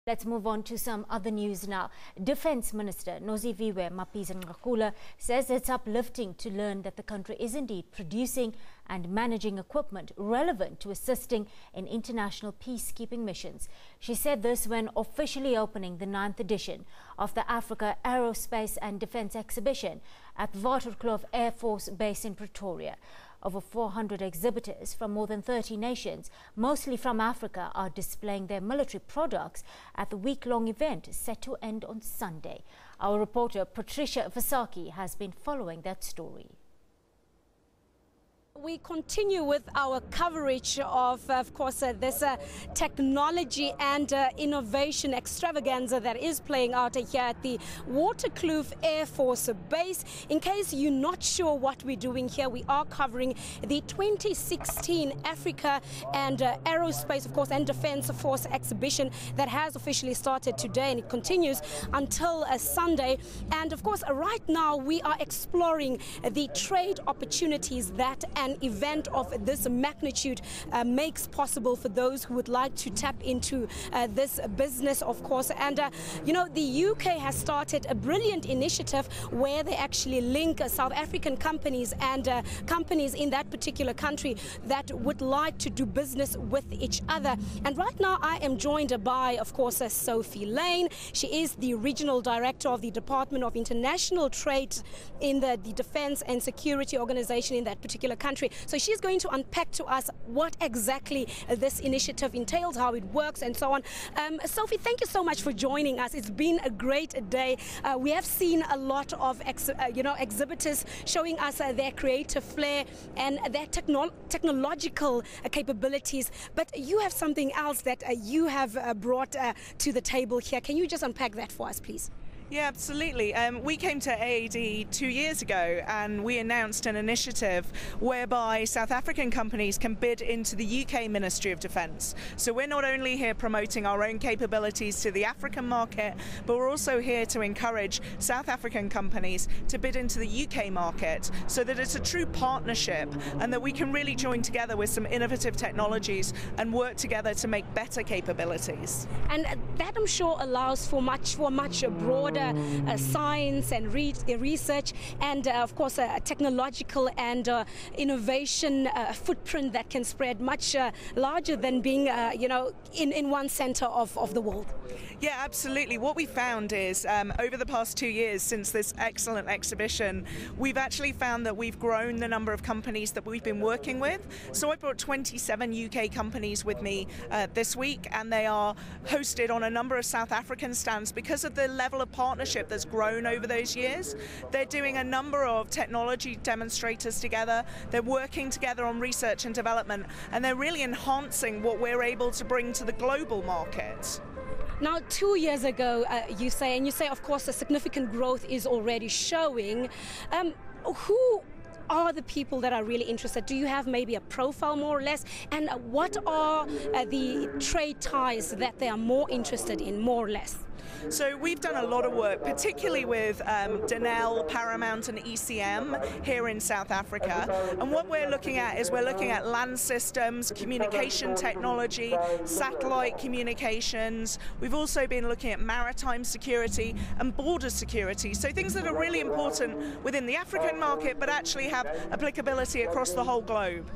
Let's move on to some other news now. Defence Minister Nosiviwe Mapisa-Nqakula says it's uplifting to learn that the country is indeed producing and managing equipment relevant to assisting in international peacekeeping missions. She said this when officially opening the 9th edition of the Africa Aerospace and Defence Exhibition at Waterkloof Air Force Base in Pretoria. Over 400 exhibitors from more than 30 nations, mostly from Africa, are displaying their military products at the week-long event set to end on Sunday. Our reporter Patricia Vasaki has been following that story. We continue with our coverage of course, this technology and innovation extravaganza that is playing out here at the Waterkloof Air Force Base. In case you're not sure what we're doing here, we are covering the 2016 Africa and Aerospace, of course, and Defence Force exhibition that has officially started today, and it continues until Sunday. And of course, right now we are exploring the trade opportunities that an event of this magnitude makes possible for those who would like to tap into this business, of course. And you know, the UK has started a brilliant initiative where they actually link South African companies and companies in that particular country that would like to do business with each other. And right now I am joined by, of course, Sophia Lane. She is the Regional Director of the Department of International Trade in the Defence and Security Organization in that particular country. So she's going to unpack to us what exactly this initiative entails, how it works, and so on. Sophie, thank you so much for joining us. It's been a great day. We have seen a lot of exhibitors showing us their creative flair and their technological capabilities. But you have something else that you have brought to the table here. Can you just unpack that for us, please? Yeah, absolutely. We came to AAD 2 years ago and we announced an initiative whereby South African companies can bid into the UK Ministry of Defence. So we're not only here promoting our own capabilities to the African market, but we're also here to encourage South African companies to bid into the UK market so that it's a true partnership and that we can really join together with some innovative technologies and work together to make better capabilities. And that, I'm sure, allows for much broader science and research and of course a technological and innovation footprint that can spread much larger than being in one center of the world. Yeah, absolutely. What we found is over the past 2 years since this excellent exhibition, we've actually found that we've grown the number of companies that we've been working with. So I brought 27 UK companies with me this week, and they are hosted on a number of South African stands because of the level of partnership that's grown over those years. They're doing a number of technology demonstrators together. They're working together on research and development, and they're really enhancing what we're able to bring to the global market. Now, 2 years ago, you say, of course, a significant growth is already showing. Who are the people that are really interested? Do you have maybe a profile, more or less? And what are the trade ties that they are more interested in, more or less? So we've done a lot of work, particularly with Denel, Paramount and ECM here in South Africa. And what we're looking at is we're looking at land systems, communication technology, satellite communications. We've also been looking at maritime security and border security. So things that are really important within the African market, but actually have applicability across the whole globe.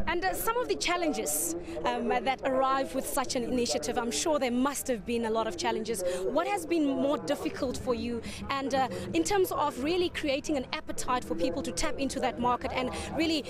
And some of the challenges that arrive with such an initiative, I'm sure there must have been a lot of challenges. What has been more difficult for you? And in terms of really creating an appetite for people to tap into that market and really,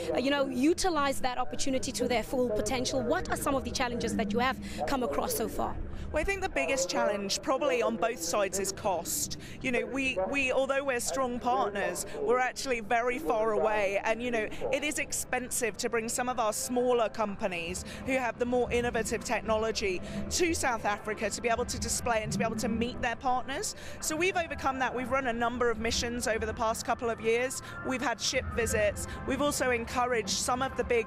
utilize that opportunity to their full potential, what are some of the challenges that you have come across so far? Well, I think the biggest challenge probably on both sides is cost. We although we're strong partners, we're actually very far away, and it is expensive to bring some of our smaller companies who have the more innovative technology to South Africa to be able to display and to be able to meet their partners. So we've overcome that. We've run a number of missions over the past couple of years. We've had ship visits. We've also encouraged some of the big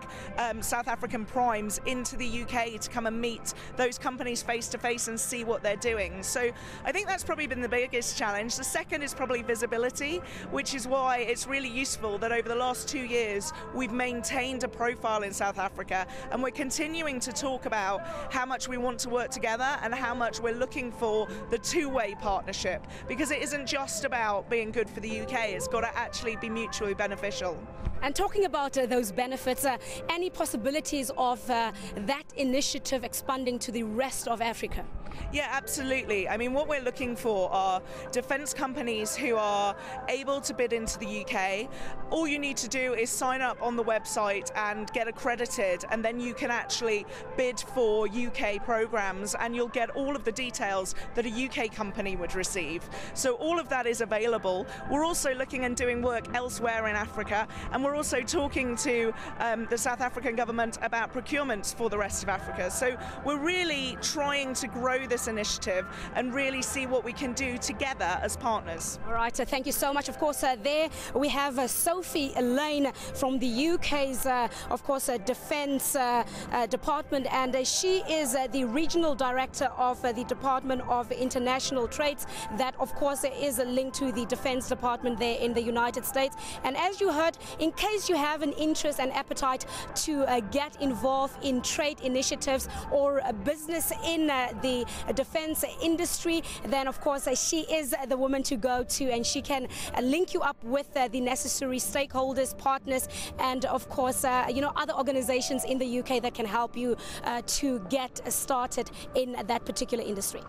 South African primes into the UK to come and meet those companies face to face and see what they're doing. So I think that's probably been the biggest challenge. The second is probably visibility, which is why it's really useful that over the last 2 years we've maintained a profile well in South Africa, and we're continuing to talk about how much we want to work together and how much we're looking for the two-way partnership, because it isn't just about being good for the UK, it's got to actually be mutually beneficial. And talking about those benefits, any possibilities of that initiative expanding to the rest of Africa? Yeah, absolutely. I mean, what we're looking for are defence companies who are able to bid into the UK. All you need to do is sign up on the website and get accredited, and then you can actually bid for UK programmes, and you'll get all of the details that a UK company would receive. So all of that is available. We're also looking and doing work elsewhere in Africa, and we're also talking to the South African government about procurements for the rest of Africa. So we're really trying to grow this initiative and really see what we can do together as partners. All right, thank you so much. Of course, there we have Sophia Lane from the UK's, of course, Defence Department, and she is the Regional Director of the Department of International Trades. That, of course, is linked to the Defence Department there in the United States. And as you heard, in case you have an interest and appetite to get involved in trade initiatives or business in the defence industry, then of course she is the woman to go to, and she can link you up with the necessary stakeholders, partners, and of course other organizations in the UK that can help you to get started in that particular industry.